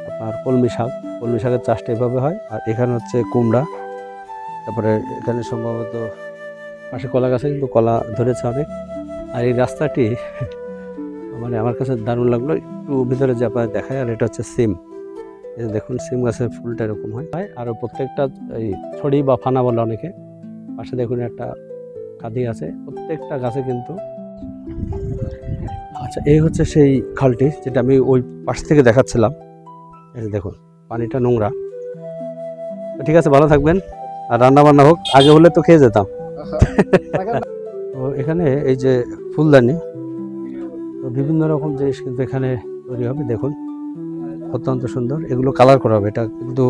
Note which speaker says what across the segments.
Speaker 1: আপনার কলমি শাকের চাষটা এভাবে হয়। আর এখানে হচ্ছে কুমড়া, তারপরে এখানে সম্ভবত পাশে কলা গাছে কিন্তু কলা ধরেছে অনেক। আর এই রাস্তাটি মানে আমার কাছে দারুণ লাগলো, একটু ভিতরে যে আপনার দেখায়। আর এটা হচ্ছে সিম, এই দেখুন সিম গাছের ফুলটা এরকম হয়। আর প্রত্যেকটা এই ছড়ি বা ফানা বলে অনেকে, পাশে দেখুন একটা কাঁদি আছে, প্রত্যেকটা গাছে কিন্তু। আচ্ছা, এই হচ্ছে সেই খালটি যেটা আমি ওই পাশ থেকে দেখাচ্ছিলাম। এই দেখুন পানিটা নোংরা। ঠিক আছে, ভালো থাকবেন। আর রান্না বান্না হোক, আগে হলে তো খেয়ে যেতাম। তো এখানে এই যে ফুলদানি, তো বিভিন্ন রকম জিনিস কিন্তু এখানে তৈরি হবে। দেখুন অত্যন্ত সুন্দর, এগুলো কালার করা হবে, এটা কিন্তু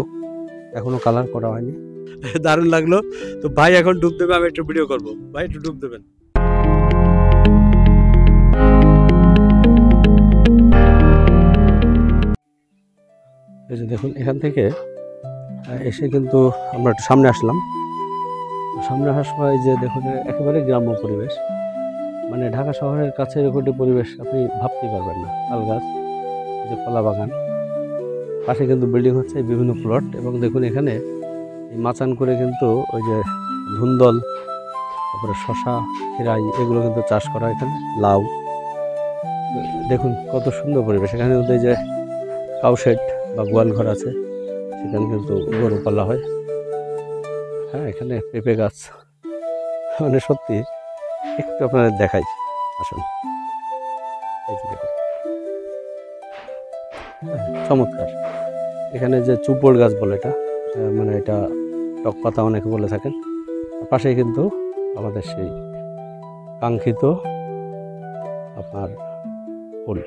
Speaker 1: এখনো কালার করা হয়নি। দারুণ লাগলো। তো ভাই এখন ডুব দেবে, আমি একটু ভিডিও করবো। ভাই একটু ডুব দেবেন। এই যে দেখুন এখান থেকে এসে কিন্তু আমরা একটু সামনে আসলাম। সামনে আসার সময় যে দেখুন একেবারে গ্রাম্য পরিবেশ, মানে ঢাকা শহরের কাছে এরকম একটি পরিবেশ আপনি ভাবতেই পারবেন না। তাল গাছ, এই যে কলা বাগান, পাশে কিন্তু বিল্ডিং হচ্ছে বিভিন্ন প্লট। এবং দেখুন এখানে এই মাচান করে কিন্তু ওই যে ধুন্দল, তারপরে শশা, খিরাই, এগুলো কিন্তু চাষ করা এখানে, লাউ। দেখুন কত সুন্দর পরিবেশ। এখানে কিন্তু এই যে কাউশেড বা গোয়াল ঘর আছে, সেখানে কিন্তু গরু পালা হয়। হ্যাঁ, এখানে পেঁপে গাছ, মানে সত্যি একটু আপনাদের দেখাই, আসুন। এই যে দেখুন চমৎকার। এখানে যে চুপড় গাছ বলে এটা, মানে এটা টক পাতা অনেকে বলে থাকেন। পাশেই কিন্তু আমাদের সেই কাঙ্ক্ষিত আপনার ফুল,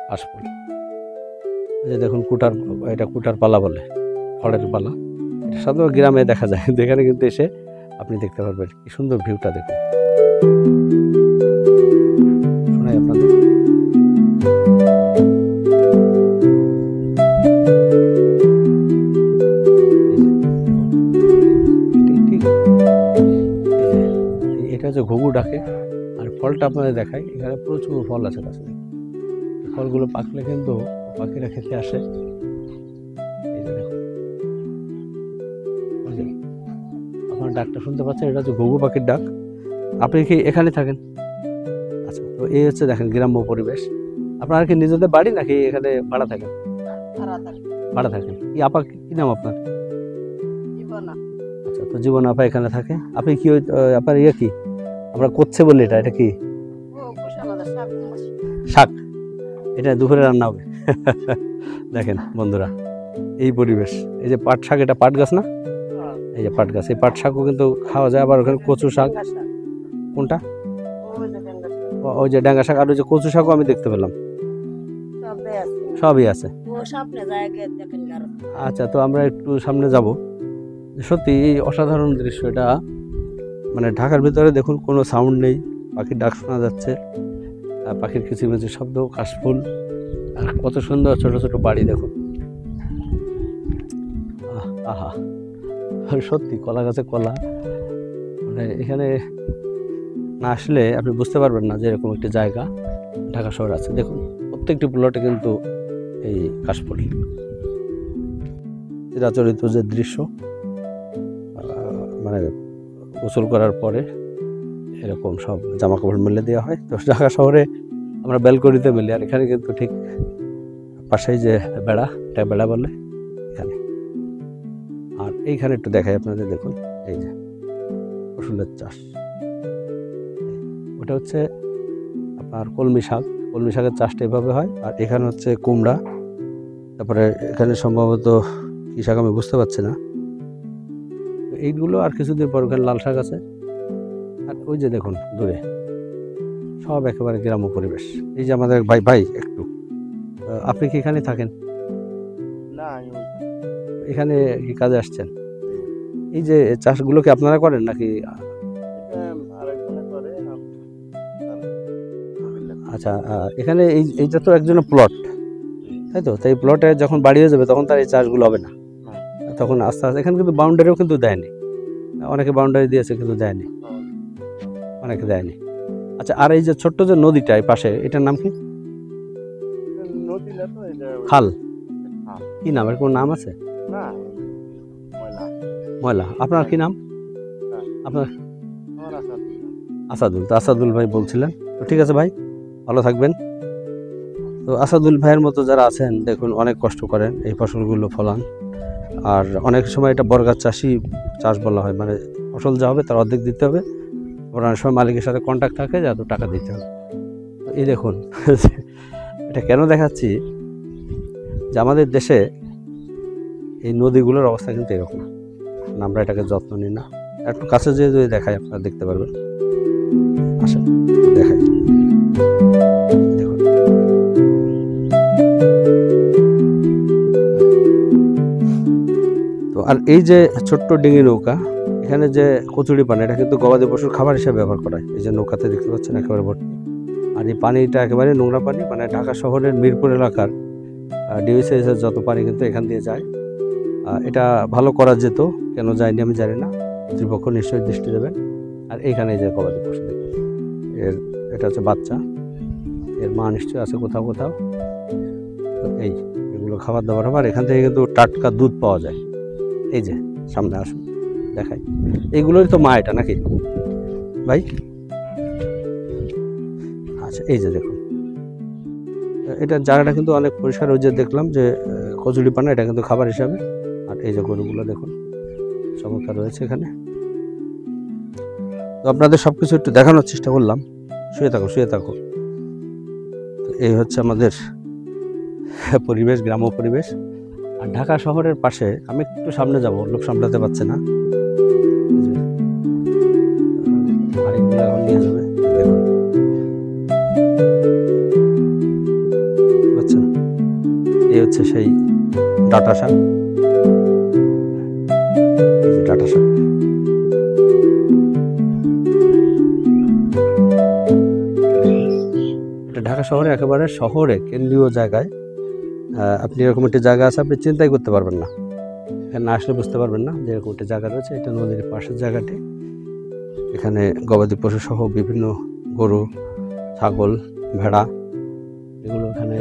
Speaker 1: কাশফুল। এই যে দেখুন কুটার, এটা কুটার পালা বলে, খড়ের পালা। এটা সাধারণত গ্রামে দেখা যায়, কিন্তু এখানে কিন্তু এসে আপনি দেখতে পারবেন কি সুন্দর ভিউটা। দেখুন শোনাই আপনাদের। এটা হচ্ছে ঘুঘু ডাকে। আর ফলটা আপনাদের দেখাই, এখানে প্রচুর ফল আছে গাছে। ফলগুলো পাকলে কিন্তু পাখিরা খেতে আসে। এই যে দেখুন, আপনার ডাকটা শুনতে পাচ্ছেন, এটা হচ্ছে ঘুঘু পাখির ডাক। আপনি কি এখানে থাকেন? আচ্ছা, তো এই হচ্ছে দেখেন গ্রাম্য পরিবেশ। আপনার কি নিজেদের বাড়ি নাকি এখানে ভাড়া থাকেন? ভাড়া থাকেন। কি আপা, কি নাম আপনার? আচ্ছা, তো জীবন আপা এখানে থাকে। আপনি কি আপনার ইয়ে কি আমরা করছে বলি, এটা কি শাক? এটা দুপুরে রান্না হবে। দেখেন বন্ধুরা, এই পরিবেশ। এই যে পাট শাক, এটা পাট গাছ না? এই যে পাট গাছ, এই পাট শাকও কিন্তু খাওয়া যায়। আবার ওখানে কচু শাক, কোনটা? ওই যে ডাঙ্গা শাক। আর ওই যে কচু শাকও আমি দেখতে পেলাম, সবই আছে। আচ্ছা, তো আমরা একটু সামনে যাব। সত্যি এই অসাধারণ দৃশ্য এটা, মানে ঢাকার ভিতরে দেখুন কোনো সাউন্ড নেই, পাখির ডাক শোনা যাচ্ছে, পাখির কিচিরমিচির শব্দ, কাশফুল, আর কত সুন্দর ছোট ছোট বাড়ি দেখুন। আহা, সত্যি কলা গাছে কলা, মানে এখানে না আসলে আপনি বুঝতে পারবেন না যে এরকম একটি জায়গা ঢাকা শহরে আছে। দেখুন প্রত্যেকটি প্লটে কিন্তু এই কাশফুল। চিরাচরিত যে দৃশ্য, মানে গোসল করার পরে এরকম সব জামা কাপড় মেলে দেওয়া হয়। তো ঢাকা শহরে আমরা ব্যালকনিতে মেলি, আর এখানে কিন্তু ঠিক পাশেই যে বেড়া, এটা বেড়া বলে এখানে। আর এইখানে একটু দেখাই আপনাদের, দেখুন এই যে ফসলের চাষ, ওটা হচ্ছে আপনার কলমি শাকের চাষটা এভাবে হয়। আর এখানে হচ্ছে কুমড়া, তারপরে এখানে সম্ভবত কী শাক আমি বুঝতে পারছি না। এইগুলো আর কিছুদিন পর ওখানে লাল শাক আছে। আর ওই যে দেখুন দূরে সব একেবারে গ্রাম্য পরিবেশ। এই যে আমাদের ভাই একটু, আপনি কি এখানে থাকেন?
Speaker 2: না,
Speaker 1: এখানে কি কাজে আসছেন? এই যে চাষগুলো কি আপনারা করেন নাকি? আচ্ছা, এখানে এইটা তো একজনের প্লট, তাই তো? তাই প্লটে যখন বাড়ি হয়ে যাবে তখন তার এই চাষগুলো হবে না, তখন আস্তে আস্তে। এখানে কিন্তু বাউন্ডারিও কিন্তু দেয়নি, অনেকে বাউন্ডারি দিয়েছে কিন্তু দেয়নি, অনেকে দেয়নি। আচ্ছা, আর এই যে ছোট্ট যে নদীটা এই পাশে, এটার নাম কি?
Speaker 2: নদী না তো, এটা
Speaker 1: খাল। কি নাম, এর কোনো নাম আছে?
Speaker 2: না, ময়লা।
Speaker 1: ময়লা। আপনার কি নাম?
Speaker 2: হ্যাঁ।
Speaker 1: আপনার?
Speaker 2: আমার আসাদ।
Speaker 1: আসাদুল। তো আসাদুল ভাই বলছিলেন। তো ঠিক আছে ভাই, ভালো থাকবেন। তো আসাদুল ভাইয়ের মতো যারা আছেন দেখুন অনেক কষ্ট করেন এই ফসলগুলো ফলান। আর অনেক সময় এটা বর্গা চাষি চাষ বলা হয়, মানে ফসল যা হবে তার অর্ধেক দিতে হবে, অনেক সময় মালিকের সাথে কন্ট্যাক্ট থাকে যে এত টাকা দিতে হবে। তো এই দেখুন এটা কেন দেখাচ্ছি, যে আমাদের দেশে এই নদীগুলোর অবস্থা কিন্তু এরকম, আমরা এটাকে যত্ন নিই না। একটু কাছে যেয়ে যদি দেখাই আপনারা দেখতে পারবেন। আসেন দেখাই, দেখুন তো। আর এই যে ছোট্ট ডিঙি নৌকা, এখানে যে কচুরি পানি, এটা কিন্তু গবাদি পশুর খাবার হিসেবে ব্যবহার করা হয়। এই যে নৌকাতে দেখতে পাচ্ছেন একেবারে ভর্তি। আর এই পানিটা একেবারে নোংরা পানি, মানে ঢাকা শহরের মিরপুর এলাকার ডিওসিএসের যত পানি কিন্তু এখান দিয়ে যায়। এটা ভালো করা যেত, কেন যায়নি আমি জানি না, কর্তৃপক্ষ নিশ্চয়ই দৃষ্টি দেবেন। আর এইখানে যে গবাদি পশু দেখুন, এটা হচ্ছে বাচ্চা, এর মা নিশ্চয়ই আছে কোথাও কোথাও। তো এগুলো খাবার দাবার হবে। আর এখান থেকে কিন্তু টাটকা দুধ পাওয়া যায়। এই যে সামনে আসুন দেখাই, এইগুলোই তো মা, এটা নাকি ভাই? আচ্ছা, এই যে দেখুন এটা জায়গাটা কিন্তু অনেক পরিষ্কার। ওই যে দেখলাম যে কচুরি পানা, এটা কিন্তু খাবার হিসাবে। আর এই যে গরুগুলো দেখুন চমৎকার রয়েছে এখানে। তো আপনাদের সব কিছু একটু দেখানোর চেষ্টা করলাম। শুয়ে থাকো, শুয়ে থাকো। তো এই হচ্ছে আমাদের পরিবেশ, গ্রাম্য পরিবেশ। আর ঢাকা শহরের পাশে আমি একটু সামনে যাব, লোক সামলাতে পারছে না, আরেকগুলো এখন নিয়ে যাবে দেখুন। আচ্ছা, এই হচ্ছে সেই ডাটা শাক, ডাটা শাক। এটা ঢাকা শহরে একেবারে শহরে কেন্দ্রীয় জায়গায়। আপনি এরকম একটি জায়গা আছে, আপনি চিন্তাই করতে পারবেন না, এখানে না আসলে বুঝতে পারবেন না যে এরকম একটি জায়গা রয়েছে। এটা নদীর পাশের জায়গাটি। এখানে গবাদি পশু সহ বিভিন্ন গরু, ছাগল, ভেড়া এগুলো এখানে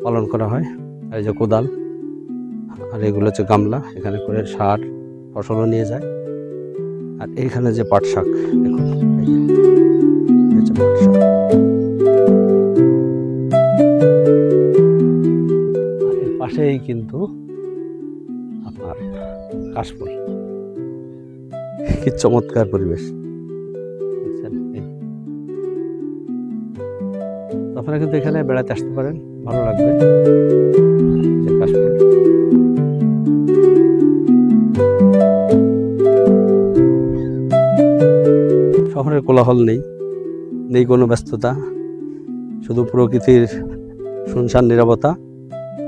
Speaker 1: পালন করা হয়। আর এই যে কোদাল, আর এগুলো হচ্ছে গামলা, এখানে করে সার ফসলও নিয়ে যায়। আর এইখানে যে পাট শাক দেখুন, এই যে পাট শাক। আর এর পাশেই কিন্তু আপনার কাশফুল। কি চমৎকার পরিবেশ দেখছেন। আপনারা কিন্তু এখানে বেড়াতে আসতে পারেন, ভালো লাগবে। যে কাশফুল, শহরের কোলাহল নেই, নেই কোনো ব্যস্ততা, শুধু প্রকৃতির শুনশান নীরবতা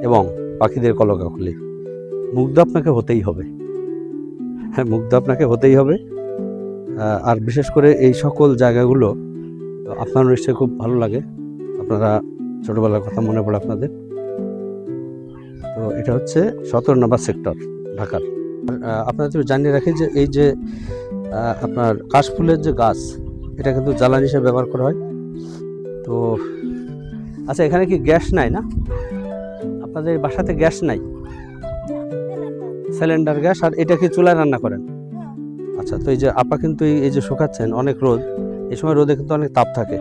Speaker 1: এবং পাখিদের কলকাকলি। মুগ্ধ আপনাকে হতেই হবে, হ্যাঁ মুগ্ধ আপনাকে হতেই হবে। আর বিশেষ করে এই সকল জায়গাগুলো আপনার নিশ্চয়ই খুব ভালো লাগে, আপনারা ছোটোবেলার কথা মনে পড়ে আপনাদের। তো এটা হচ্ছে 17 নম্বর সেক্টর ঢাকার। আপনাদের জানিয়ে রাখি যে এই যে আপনার কাশফুলের যে গাছ, এটা কিন্তু জ্বালানি হিসেবে ব্যবহার করা হয়। তো আচ্ছা, এখানে কি গ্যাস নাই না? আপনাদের বাসাতে গ্যাস নাই? Cylinder gas. আর এটা কি চুলায় রান্না করেন? আচ্ছা, তো এই যে আপা কিন্তু এই যে শুকাচ্ছেন, অনেক রোদ, এই সময় রোদে কিন্তু অনেক তাপ থাকে।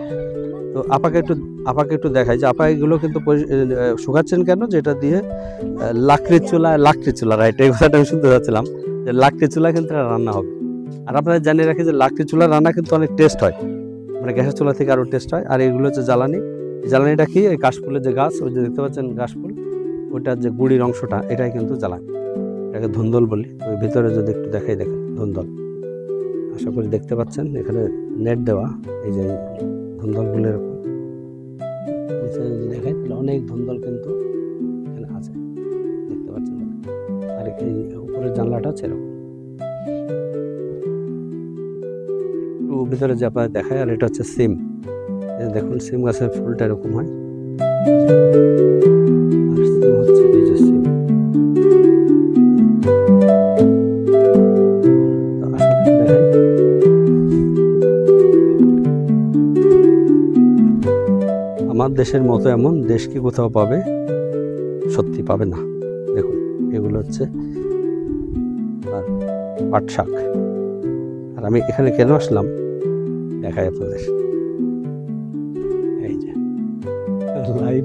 Speaker 1: তো আপাকে একটু দেখাই যে আপা এগুলো কিন্তু শুকাচ্ছেন কেন, যেটা দিয়ে লাকড়ির চুলা, রাইট, এই কথাটা আমি শুনতে চাচ্ছিলাম যে লাকড়ির চুলা কিন্তু রান্না হবে। আর আপনারা জানিয়ে রাখি যে লাকড়ির চুলার রান্না কিন্তু অনেক টেস্ট হয়, মানে গ্যাসের চুলা থেকে আরও টেস্ট হয়। আর এগুলো হচ্ছে জ্বালানি। জ্বালানিটা কি, এই কাশফুলের যে গাছ, ওই যে দেখতে পাচ্ছেন কাশফুল, ওইটার যে গুড়ির অংশটা, এটাই কিন্তু জ্বালানি, এটাকে ধুন্দল বলি। ওই ভিতরে যদি একটু দেখাই, দেখেন ধুন্দল, আশা করি দেখতে পাচ্ছেন, এখানে নেট দেওয়া। এই যে ধুন্দলগুলো এরকম যদি দেখাই, তাহলে অনেক ধুন্দল কিন্তু এখানে আছে, দেখতে পাচ্ছেন। আর এই উপরের জানলাটা হচ্ছে এরকম, একটু ভিতরে যে আপনার দেখায়। আর এটা হচ্ছে সিম, দেখুন সিম গাছের ফুলটা এরকম হয়। আর সিম হচ্ছে এই যে সিম। আমার দেশের মতো এমন দেশ কি কোথাও পাবে? সত্যি পাবে না। দেখুন এগুলো হচ্ছে আর পাট শাক। আর আমি এখানে কেন আসলাম দেখাই আপনাদের। এই যে লাইভ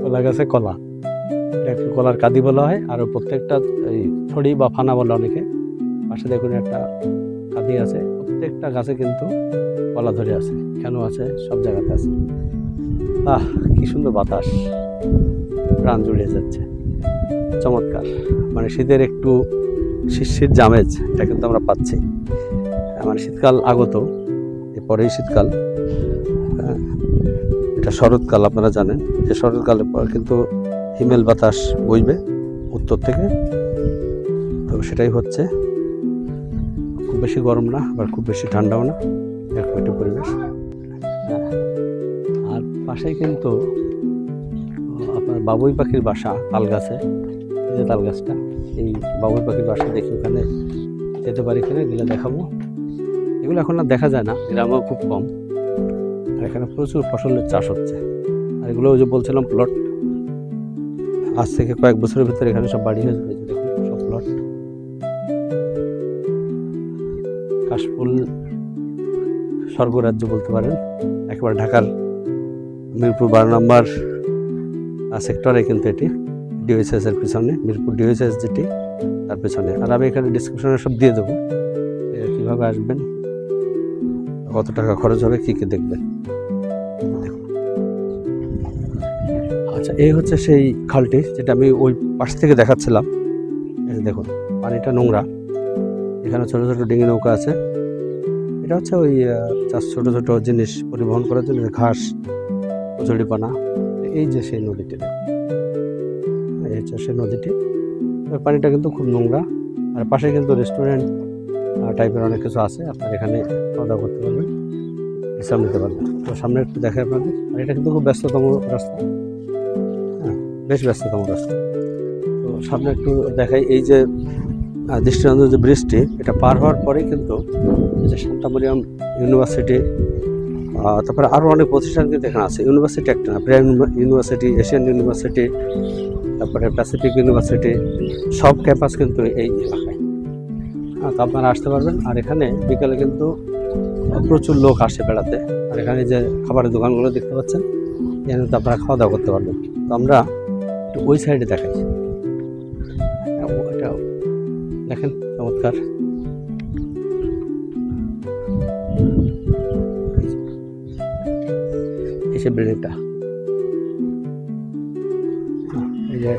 Speaker 1: কলা গাছে কলা, এটাকে কলার কাঁদি বলা হয়। আর প্রত্যেকটা এই ছড়ি বা ফানা বলে অনেকে। পাশে দেখুন একটা কাঁদি আছে, প্রত্যেকটা গাছে কিন্তু কলা ধরে আছে, কেন আছে, সব জায়গাতে আছে। কি সুন্দর বাতাস, প্রাণ জুড়িয়ে যাচ্ছে, চমৎকার। মানে শীতের একটু শিশির জামেজ এটা কিন্তু আমরা পাচ্ছি। মানে শীতকাল আগত, এরপরেই শীতকাল। এটা শরৎকাল, আপনারা জানেন যে শরৎকালের পর কিন্তু হিমেল বাতাস বইবে উত্তর থেকে। তো সেটাই হচ্ছে, খুব বেশি গরম না আবার খুব বেশি ঠান্ডাও না, এরকম একটা পরিবেশ। আর পাশেই কিন্তু আপনার বাবুই পাখির বাসা, তাল গাছে। এই যে তাল গাছটা, এই বাবুই পাখির বাসা দেখি, ওখানে যেতে পারি কিনা, গেলে দেখাবো। এগুলো এখন আর দেখা যায় না, গ্রামেও খুব কম। আর এখানে প্রচুর ফসলের চাষ হচ্ছে। আর এগুলো ওই যে বলছিলাম প্লট, আজ থেকে কয়েক বছরের ভিতরে এখানে সব বাড়ি হয়ে যাবে। দেখুন সব প্লট। কাশফুল স্বর্গরাজ্য বলতে পারেন, একেবারে ঢাকার মিরপুর 12 নম্বর সেক্টরে কিন্তু এটি, ডিওএইচএস এর পিছনে, মিরপুর ডিওএইচএস যেটি তার পিছনে। আর আমি এখানে ডিসক্রিপশনে সব দিয়ে দেবো, কীভাবে আসবেন, কত টাকা খরচ হবে, কী কী দেখবেন। আচ্ছা, এই হচ্ছে সেই খালটি যেটা আমি ওই পাশ থেকে দেখাচ্ছিলাম। এই দেখুন পানিটা নোংরা, এখানে ছোটো ছোটো ডিঙি নৌকা আছে। এটা হচ্ছে ওই ছোটো ছোটো জিনিস পরিবহন করার জন্য, ঘাস, কচুরিপানা। এই যে সেই নদীটি, এই হচ্ছে সেই নদীটি। পানিটা কিন্তু খুব নোংরা। আর পাশে কিন্তু রেস্টুরেন্ট টাইপের অনেক কিছু আছে, আপনার এখানে খাওয়া দাওয়া করতে পারবেন, বিশ্রাম নিতে পারবেন। তো সামনে একটু দেখে আপনাদের। আর এটা কিন্তু খুব ব্যস্ততম রাস্তা, হ্যাঁ বেশ ব্যস্ততম রাস্তা। তো সামনে একটু দেখাই, এই যে দৃষ্টিনন্দন যে ব্রিজটি, এটা পার হওয়ার পরেই কিন্তু যে শান্তা মরিয়াম ইউনিভার্সিটি, তারপরে আরও অনেক প্রতিষ্ঠান কিন্তু এখানে আছে। ইউনিভার্সিটি একটা না, প্রাইম ইউনিভার্সিটি, এশিয়ান ইউনিভার্সিটি, তারপরে প্যাসিফিক ইউনিভার্সিটি, সব ক্যাম্পাস কিন্তু এই এলাকায়। তো আপনারা আসতে পারবেন। আর এখানে বিকালে কিন্তু প্রচুর লোক আসে বেড়াতে। আর এখানে যে খাবারের দোকানগুলো দেখতে পাচ্ছেন, এখানে তো আপনারা খাওয়া দাওয়া করতে পারবেন। তো আমরা একটু ওই সাইডে দেখাই, এটা দেখেন চমৎকার। এই যে বিল্ডিংটা, এই যে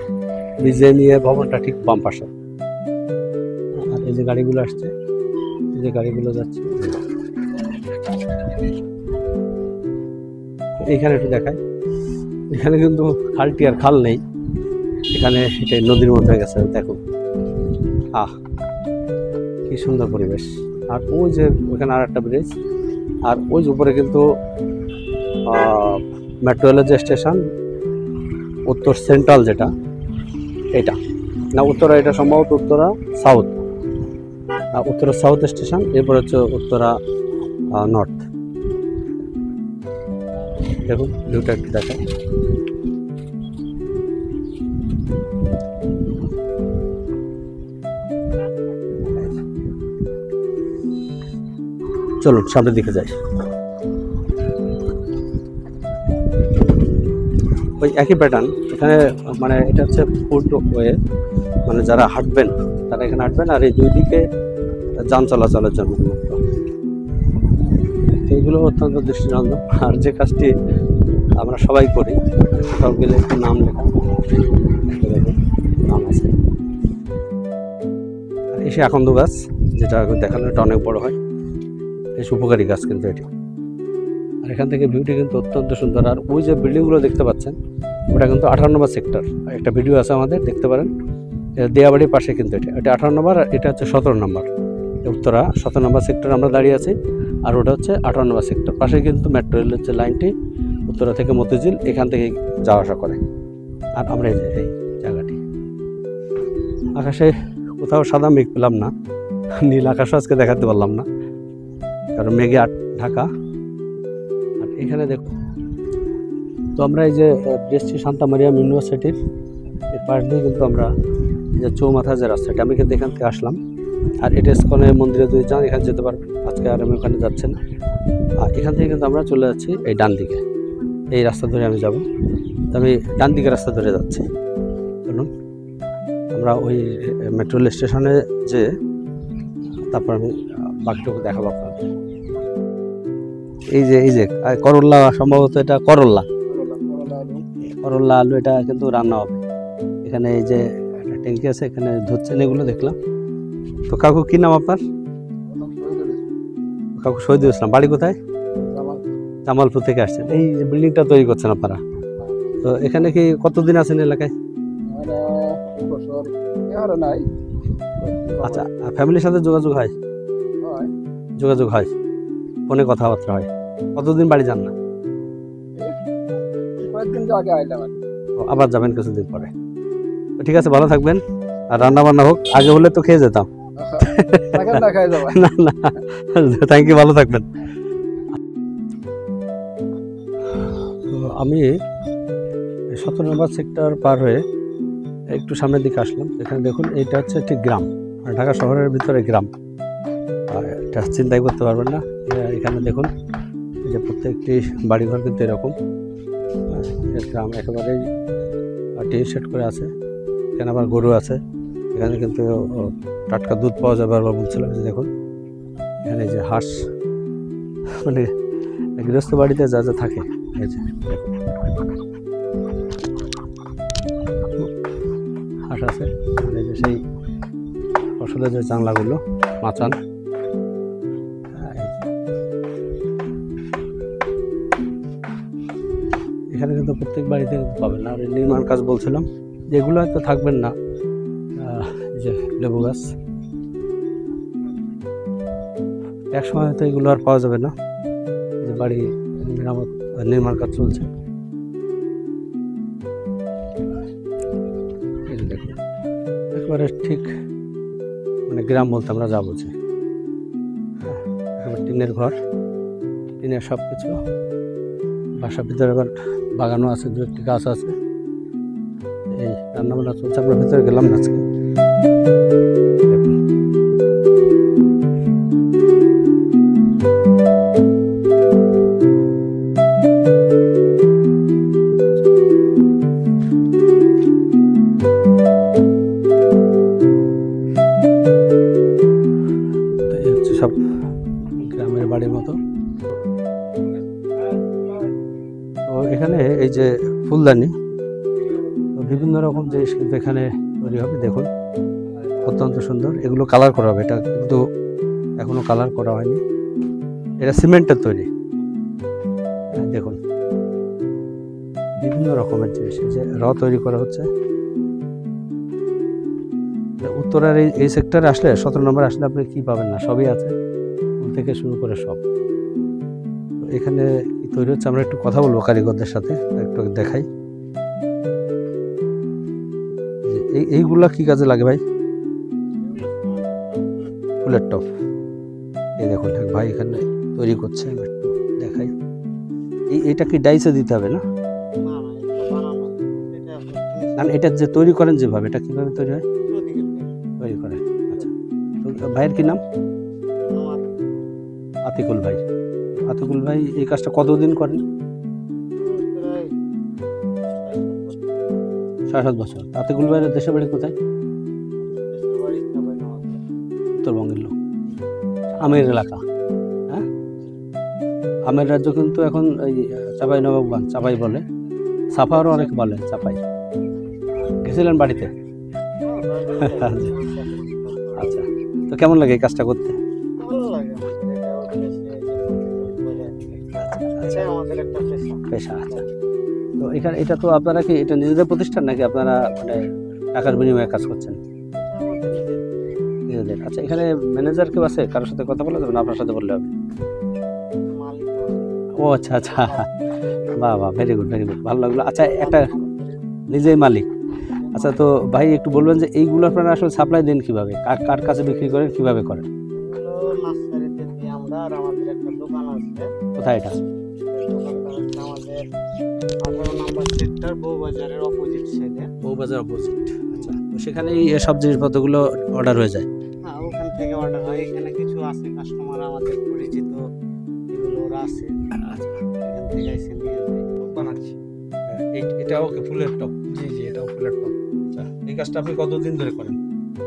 Speaker 1: বিজেএমইএ ভবনটা ঠিক বাম পাশে। আর এই যে গাড়িগুলো আসছে, এই যে গাড়িগুলো যাচ্ছে, এইখানে একটু দেখায়। এখানে কিন্তু খালটি আর খাল নেই, এখানে এটা নদীর মধ্যে হয়ে গেছে। দেখুন কি সুন্দর পরিবেশ। আর ওই যে ওখানে আর একটা ব্রিজ, আর ওই উপরে কিন্তু মেট্রো রেলের যে স্টেশন উত্তর সেন্ট্রাল, যেটা এটা না উত্তরা, এটা সম্ভবত Uttara south, Uttara south station. এরপর হচ্ছে উত্তরা নর্থ। দেখুন ভিউটা একটু দেখা। চলুন সামনের দিকে যাই। ওই একই প্যাটার্ন এখানে, মানে এটা হচ্ছে ফুট ওয়ে, মানে যারা হাঁটবেন তারা এখানে হাঁটবেন। আর এই দুই দিকে যান চলাচলের জন্য এইগুলো অত্যন্ত দৃষ্টিনন্দন। আর যে কাজটি আমরা সবাই করি, কোথাও গেলে একটু নাম লেখা, নাম আছে। আর এসে আকন্দ গাছ, যেটা দেখানো, এটা অনেক বড় হয়, বেশ উপকারী গাছ কিন্তু এটি। আর এখান থেকে ভিউটি কিন্তু অত্যন্ত সুন্দর। আর ওই যে বিল্ডিংগুলো দেখতে পাচ্ছেন, ওটা কিন্তু 18 নম্বর সেক্টর। একটা ভিডিও আছে আমাদের, দেখতে পারেন। দেয়াবাড়ির পাশে কিন্তু এটা 18 নম্বর, আর এটা হচ্ছে 17 নম্বর। উত্তরা 17 নম্বর সেক্টর আমরা দাঁড়িয়ে আছি, আর ওটা হচ্ছে 18 নম্বর সেক্টর। পাশে কিন্তু মেট্রো রেলের যে লাইনটি উত্তরা থেকে মতিঝিল, এখান থেকে যাওয়া আসা করে। আর আমরা এই যে এই জায়গাটি, আকাশে কোথাও সাদা মেঘ পেলাম না, নীল আকাশও আজকে দেখাতে পারলাম না, কারণ মেঘে ঢাকা। আর এখানে দেখুন, তো আমরা এই যে ব্রিজটি শান্তা মরিয়াম ইউনিভার্সিটির, এই পাশ দিয়ে কিন্তু আমরা এই যে চৌমাথা যে রাস্তাটা, আমি কিন্তু এখান থেকে আসলাম। আর এটা ইসকনের মন্দিরে যদি যান এখানে যেতে পারবেন, আজকে আর আমি ওখানে যাচ্ছি না। আর এখান থেকে কিন্তু আমরা চলে যাচ্ছি এই ডান দিকে, এই রাস্তা ধরে আমি যাব। তো আমি ডান দিকে রাস্তা ধরে যাচ্ছি, চলুন আমরা ওই মেট্রো রেল স্টেশনে যে তারপর আমি বাকিটুকু দেখাবো আপনাদের। এই যে করল্লা, সম্ভবত এটা করল্লা আলু, এটা কিন্তু রান্না হবে এখানে। এই যে একটা ট্যাঙ্কি আছে, এখানে ধুচ্ছেন এগুলো দেখলাম। তো কাকু কি নাম আপনার? কাকু শহীদুল ইসলাম, বাড়ি কোথায়? জামালপুর থেকে আসছেন। এই যে বিল্ডিংটা তৈরি করছেন আপনারা, তো এখানে কি কতদিন আছেন এলাকায়? আচ্ছা, ফ্যামিলির সাথে যোগাযোগ হয়? যোগাযোগ হয়, ফোনে কথাবার্তা হয়। কতদিন বাড়ি যান না? আবার যাবেন কিছুদিন পরে। তো ঠিক আছে, ভালো থাকবেন। আর রান্না বান্না হোক, আগে হলে তো খেয়ে যেতাম। না না, থ্যাংক ইউ, ভালো থাকবেন। তো আমি 17 নম্বর সেক্টর পার হয়ে একটু সামনের দিকে আসলাম। এখানে দেখুন, এইটা হচ্ছে একটি গ্রাম, ঢাকা শহরের ভিতরে গ্রাম। আর এটা চিন্তাই করতে পারবেন না। এখানে দেখুন যে প্রত্যেকটি বাড়িঘর কিন্তু এরকম গ্রাম, একেবারেই টিন শেড করে আছে। এখানে আবার গরু আছে, এখানে কিন্তু টাটকা দুধ পাওয়া যাবে আবার বলছিলাম। যে দেখুন এখানে যে হাঁস, মানে গৃহস্থ বাড়িতে যা যা থাকে, এই যে দেখুন হাঁস আছে। এই যে সেই ফসলের যে চাংলাগুলো, মাচান, এখানে কিন্তু প্রত্যেক বাড়িতে কিন্তু পাবেন না। আর নির্মাণ কাজ বলছিলাম, যেগুলো হয়তো থাকবেন না, যে লেবু গাছ, এক সময় হয়তো এগুলো আর পাওয়া যাবে না। যে বাড়ি মেরামত নির্মাণ কাজ চলছে, এই যে দেখুন একেবারে ঠিক মানে গ্রাম বলতে আমরা যা বুঝি। টিনের ঘর, টিনের সব কিছু, বাসার ভিতরে আবার বাগানও আছে, দু একটি গাছ আছে। এই রান্নাবান্না চলছে, আমরা ভিতরে গেলাম না আজকে। এই হচ্ছে সব গ্রামের বাড়ির মতো। তো এখানে এই যে ফুলদানি, বিভিন্ন রকম জিনিস কিন্তু এখানে তৈরি হবে। দেখুন অত্যন্ত সুন্দর, এগুলো কালার করা হবে। এটা কিন্তু এখনো কালার করা হয়নি, এটা সিমেন্টের তৈরি। দেখুন বিভিন্ন রকমের জিনিস, এই যে তৈরি করা হচ্ছে। উত্তরার এই সেক্টরে আসলে, 17 নম্বর আসলে আপনি কি পাবেন না, সবই আছে, ফুল থেকে শুরু করে সব। এখানে কি তৈরি হচ্ছে আমরা একটু কথা বলবো কারিগরদের সাথে, একটু দেখাই। এইগুলা কি কাজে লাগে ভাই? ফুলের টপ। এই দেখুন ভাই এখানে তৈরি করছে, আমি একটু দেখাই। এইটা কি ডাইসে দিতে হবে না? না, এটা যে তৈরি করেন যেভাবে, এটা কিভাবে তৈরি হয়? তৈরি করে। আচ্ছা, তো ভাইয়ের কি নাম? আতিকুল ভাই। আতিকুল ভাই এই কাজটা কতদিন করেন? 6-7 বছর। আতিকুল ভাইয়ের দেশের বাড়ি কোথায়? উত্তরবঙ্গের লোক, আমের এলাকা। হ্যাঁ, আমের রাজ্য কিন্তু এখন এই চাপাই নবাবগঞ্জ, চাপাই বলে, সাফারও অনেক বলে চাপাই। গেছিলেন বাড়িতে? আচ্ছা, তো কেমন লাগে এই কাজটা করতে? পেশা। আচ্ছা, তো এখানে এটা তো আপনারা কি এটা নিজেদের প্রতিষ্ঠান নাকি আপনারা মানে টাকার বিনিময়ে কাজ করছেন? নিজেদের। আচ্ছা, এখানে ম্যানেজার কেউ আছে? কারোর সাথে কথা বলা যাবে না? আপনার সাথে বললে হবে? ও আচ্ছা আচ্ছা, বাহ বাহ, ভেরি গুড ভেরি গুড, ভালো লাগলো। আচ্ছা, একটা নিজেই মালিক। আচ্ছা, তো ভাই একটু বলবেন যে এইগুলো আপনারা আসলে সাপ্লাই দেন কিভাবে, কার কাছে বিক্রি করেন, কিভাবে করেন? কোথায় এটা?
Speaker 3: আমাদের
Speaker 2: 18 নম্বর সেক্টর বউবাজারের অপোজিট সাইডে।
Speaker 1: বউবাজার অপোজিট। আচ্ছা, তো সেখানেই এসব জিনিসপত্রগুলো অর্ডার হয়ে যায়।
Speaker 2: হ্যাঁ, ওখান থেকে অর্ডার হয়। এখানে কিছু আছে কাস্টমার আমাদের পরিচিত, এগুলো ওরা আছে,
Speaker 1: আচ্ছা,
Speaker 2: এখান থেকে এসে নিয়ে যায়। বানাচ্ছি।
Speaker 1: এটাও কি ফুলের টপ?
Speaker 2: জি জি, এটাও ফুলের টপ।
Speaker 1: আচ্ছা, এই কাজটা আপনি কতদিন ধরে করেন?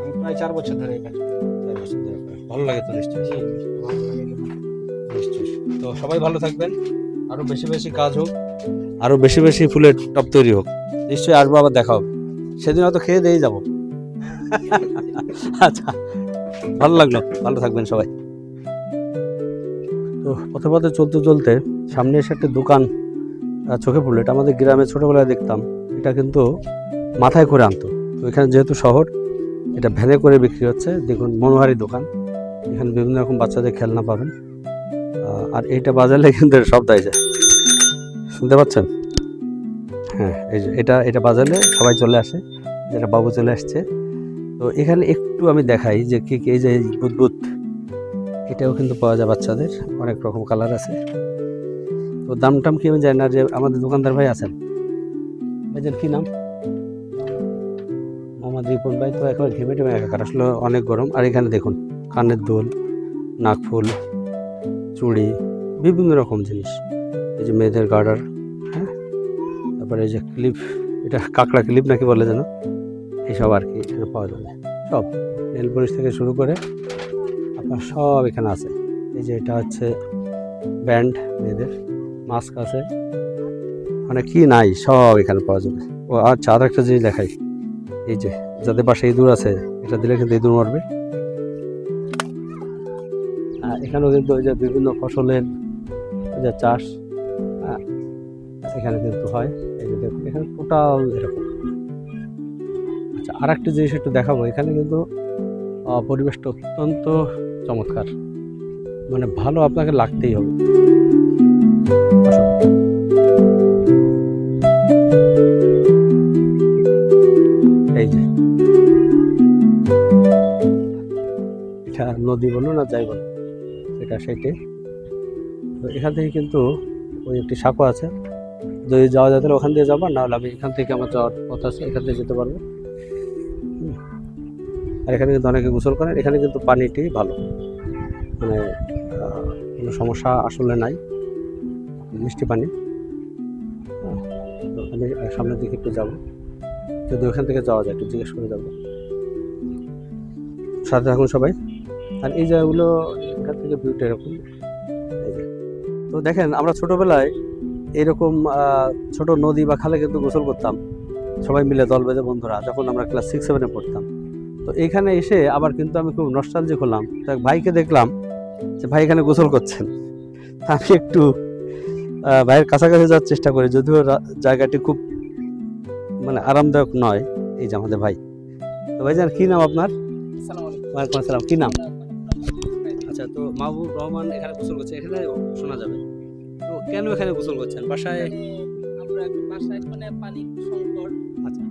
Speaker 2: আমি প্রায় 4 বছর ধরে এই কাজ করি।
Speaker 1: 4 বছর ধরে করেন। ভালো লাগে তো নিশ্চয়ই?
Speaker 2: জি, ভালো লাগে এগুলো।
Speaker 1: নিশ্চয়ই। তো সবাই ভালো থাকবেন, আরো বেশি বেশি কাজ হোক, আরো বেশি বেশি ফুলের টপ তৈরি হোক। নিশ্চয়ই আসবো, আবার দেখা হবে। সেদিন হয়তো খেয়ে দিয়ে যাবো। আচ্ছা, ভালো লাগলো, ভালো থাকবেন সবাই। তো পথে পথে চলতে চলতে সামনে এসে একটা দোকান চোখে পড়লো। এটা আমাদের গ্রামে ছোটোবেলায় দেখতাম, এটা কিন্তু মাথায় করে আনতো। তো এখানে যেহেতু শহর, এটা ভ্যানে করে বিক্রি হচ্ছে। দেখুন, মনোহারি দোকান, এখানে বিভিন্ন রকম বাচ্চাদের খেলনা পাবেন। আর এইটা বাজালে কিন্তু শব্দ হয়ে যায়, শুনতে পাচ্ছেন? হ্যাঁ, এই যে এটা বাজালে সবাই চলে আসে, যেটা বাবু চলে আসছে। তো এখানে একটু আমি দেখাই যে কি কি, এই যে বুদবুদ, এটাও কিন্তু পাওয়া যায় বাচ্চাদের, অনেক রকম কালার আছে। তো দাম টাম কি আমি জানি না। যে আমাদের দোকানদার ভাই আছেন, ভাইজান কি নাম? মোহাম্মদ রিপন ভাই। তো একবার ঘেমে টেমে একাকার, আসলে অনেক গরম। আর এখানে দেখুন, কানের দুল, নাকফুল, চুড়ি, বিভিন্ন রকম জিনিস। এই যে মেয়েদের গার্ডার, হ্যাঁ, তারপরে এই যে ক্লিপ, এটা কাঁকড়া ক্লিপ নাকি বলে যেন, এইসব আর কি এখানে পাওয়া যাবে। সব নেল পলিশ থেকে শুরু করে আপনার সব এখানে আছে। এই যে এটা হচ্ছে ব্যান্ড, মেয়েদের মাস্ক আছে, মানে কি নাই সব এখানে পাওয়া যাবে। ও আচ্ছা, আর একটা জিনিস দেখাই, এই যে যাদের পাশে ইঁদুর আছে, এটা দিলে কিন্তু ইঁদুর মারবে। এখানেও কিন্তু ওই যে বিভিন্ন ফসলের যে চাষ, এখানে কিন্তু হয়। এই যে দেখুন, এখানে টোটাল এরকম। আচ্ছা, আর একটা জিনিস একটু দেখাবো। এখানে কিন্তু পরিবেশটা অত্যন্ত চমৎকার, মানে ভালো আপনাকে লাগতেই হবে। আসুন। এই যে এটা নদী বলুন না যাই বলুন, এটা সেটাই। তো এখান থেকে কিন্তু ওই একটি সাঁকো আছে, যদি যাওয়া যায় তাহলে ওখান দিয়ে যাবো, না হলে আমি এখান থেকে আমার যাওয়ার পথ আছে, এখান থেকে যেতে পারবো। আর এখানে কিন্তু অনেকে গোসল করেন। এখানে কিন্তু পানিটি ভালো, মানে কোনো সমস্যা আসলে নাই, মিষ্টি পানি। তো আমি সামনের দিকে একটু যাবো, যদি ওখান থেকে যাওয়া যায় একটু জিজ্ঞেস করে যাবো। সাথে থাকুন সবাই। আর এই জায়গাগুলো এখান থেকে ভিউটা এরকম। এই যে, তো দেখেন, আমরা ছোটোবেলায় এরকম ছোট নদী বা খালে কিন্তু গোসল করতাম সবাই মিলে, দল বেঁধে বন্ধুরা, যখন আমরা ক্লাস 6-7-এ পড়তাম। তো এইখানে এসে আবার কিন্তু আমি খুব নস্টালজিক হলাম। তো এক ভাইকে দেখলাম যে ভাই এখানে গোসল করছেন। তা আমি একটু ভাইয়ের কাছাকাছি যাওয়ার চেষ্টা করি, যদিও জায়গাটি খুব মানে আরামদায়ক নয়। এই যে আমাদের ভাই। তো ভাইজান কি নাম আপনার? ওয়ালাইকুম আসসালাম, কি নাম? আচ্ছা, তো মাহবুব রহমান এখানে গোসল করছে, এখানে শোনা যাবে। তো কেন এখানে গোসল করছেন? বাসায়
Speaker 3: আমরা বাসায় মানে পানি সংকট,
Speaker 1: আচ্ছা,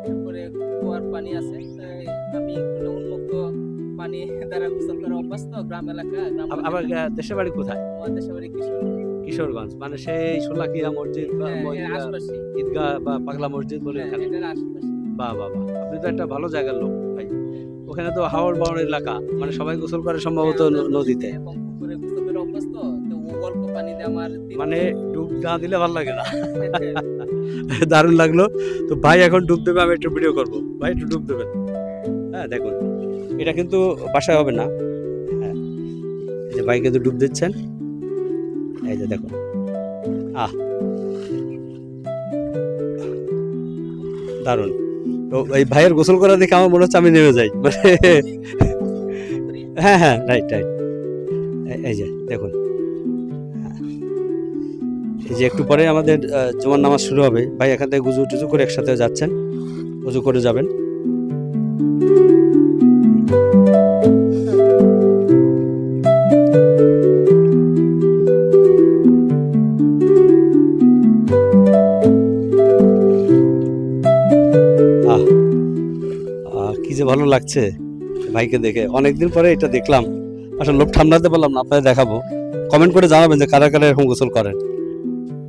Speaker 3: তারপরে কুয়ার পানি আছে, তাই আমি কোনো উন্মুক্ত পানি দ্বারা গোসল করা অভ্যস্ত। গ্রাম এলাকা,
Speaker 1: আবার দেশের বাড়ি কোথায়?
Speaker 3: আমাদের সবারই
Speaker 1: কিশোরগঞ্জ, মানে সেই শোলাকিয়া মসজিদ বা
Speaker 3: আশপাশে,
Speaker 1: ঈদগাহ বা পাগলা মসজিদ বলে এখানে।
Speaker 3: এটার আশপাশে।
Speaker 1: বাহ বাহ বাহ, আপনি তো একটা ভালো জায়গার লোক ভাই। ওখানে তো হাওড় বাওড় এলাকা, মানে সবাই গোসল করে সম্ভবত নদীতে,
Speaker 3: এবং পুকুরে গোসল করে অভ্যস্ত। তো অল্প পানিতে আমার
Speaker 1: মানে ডুব না দিলে ভালো লাগে না। দারুণ লাগলো। তো ভাই এখন ডুব দেবে, আমি একটু ভিডিও করবো। ভাই একটু ডুব দেবেন। হ্যাঁ দেখুন, এটা কিন্তু বাসায় হবে না। হ্যাঁ, এই যে ভাই কিন্তু ডুব দিচ্ছেন, এই যে দেখুন। দারুণ। তো এই ভাইয়ের গোসল করা দেখে আমার মনে হচ্ছে আমি নেমে যাই, মানে হ্যাঁ হ্যাঁ, রাইট রাইট। এই যে দেখুন, এই যে একটু পরে আমাদের জুমার নামাজ শুরু হবে। ভাই এখান থেকে গুজু টুজু করে একসাথে যাচ্ছেন, উজু করে যাবেন। কি যে ভালো লাগছে ভাইকে দেখে, অনেকদিন পরে এটা দেখলাম। আসলে লোক ঠান্ডাতে পারলাম না, আপনাদের দেখাবো। কমেন্ট করে জানাবেন যে কারা কারা এরকম গোসল করেন।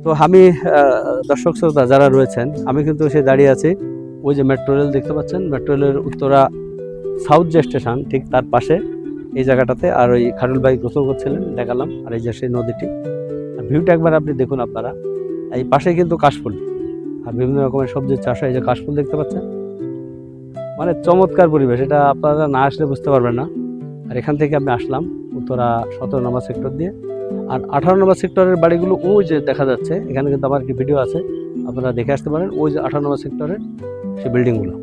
Speaker 1: তো তো আমি দর্শক শ্রোতা যারা রয়েছেন, আমি কিন্তু সে দাঁড়িয়ে আছি ওই যে মেট্রো রেল দেখতে পাচ্ছেন, মেট্রো রেলের উত্তরা সাউথ যে স্টেশন ঠিক তার পাশে এই জায়গাটাতে। আর ওই খারুল ভাই গোসল করছিলেন দেখালাম, আর এই যে সেই নদীটি, আর ভিউটা একবার আপনি দেখুন আপনারা। এই পাশে কিন্তু কাশফুল আর বিভিন্ন রকমের সবজির চাষ হয়, এই যে কাশফুল দেখতে পাচ্ছেন, মানে চমৎকার পরিবেশ। এটা আপনারা না আসলে বুঝতে পারবেন না। আর এখান থেকে আমি আসলাম উত্তরা 17 নম্বর সেক্টর দিয়ে, আর 18 নম্বর সেক্টরের বাড়িগুলো ওই যে দেখা যাচ্ছে, এখানে কিন্তু আমার একটি ভিডিও আছে, আপনারা দেখে আসতে পারেন। ওই যে 18 নম্বর সেক্টরের সেই বিল্ডিংগুলো।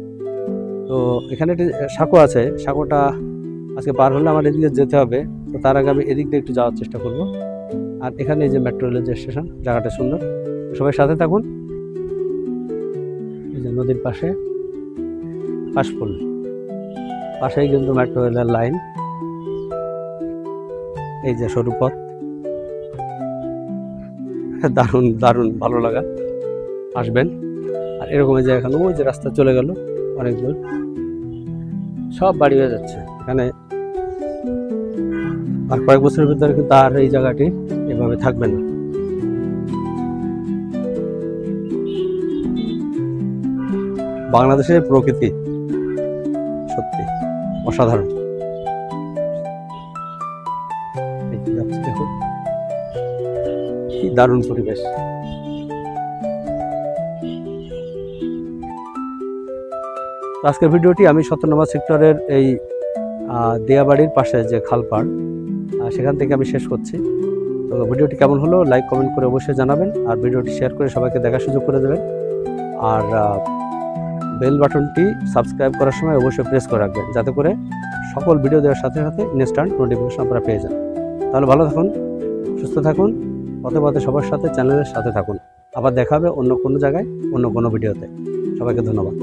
Speaker 1: তো এখানে একটি সাঁকো আছে, সাঁকোটা আজকে পার হলে আমার এদিকে যেতে হবে, তো তার আগে আমি এদিক দিয়ে একটু যাওয়ার চেষ্টা করব। আর এখানে এই যে মেট্রো রেলের যে স্টেশন, জায়গাটা সুন্দর, সবাই সাথে থাকুন। এই যে নদীর পাশে কাশফুল, পাশেই কিন্তু মেট্রো রেলের লাইন, এই যে সরু পথ, দারুণ দারুণ ভালো লাগা। আসবেন। আর এরকম যে এখানে ওই যে রাস্তা চলে গেল অনেক দূর, সব বাড়ি হয়ে যাচ্ছে এখানে। আর কয়েক বছরের ভিতরে কিন্তু আর এই জায়গাটি এভাবে থাকবে না। বাংলাদেশের প্রকৃতি সত্যি অসাধারণ। দেখুন কি দারুণ পরিবেশ। আজকের ভিডিওটি আমি 17 নম্বর সেক্টরের এই দেয়াবাড়ির পাশে যে খালপাড়, সেখান থেকে আমি শেষ করছি। তো ভিডিওটি কেমন হলো লাইক কমেন্ট করে অবশ্যই জানাবেন, আর ভিডিওটি শেয়ার করে সবাইকে দেখার সুযোগ করে দেবেন। আর বেল বাটনটি সাবস্ক্রাইব করার সময় অবশ্যই প্রেস করে রাখবেন, যাতে করে সকল ভিডিও দেওয়ার সাথে সাথে ইনস্ট্যান্ট নোটিফিকেশন আপনারা পেয়ে যান। তাহলে ভালো থাকুন, সুস্থ থাকুন, পথে পথে সবার সাথে চ্যানেলের সাথে থাকুন। আবার দেখা হবে অন্য কোনো জায়গায় অন্য কোনো ভিডিওতে। সবাইকে ধন্যবাদ।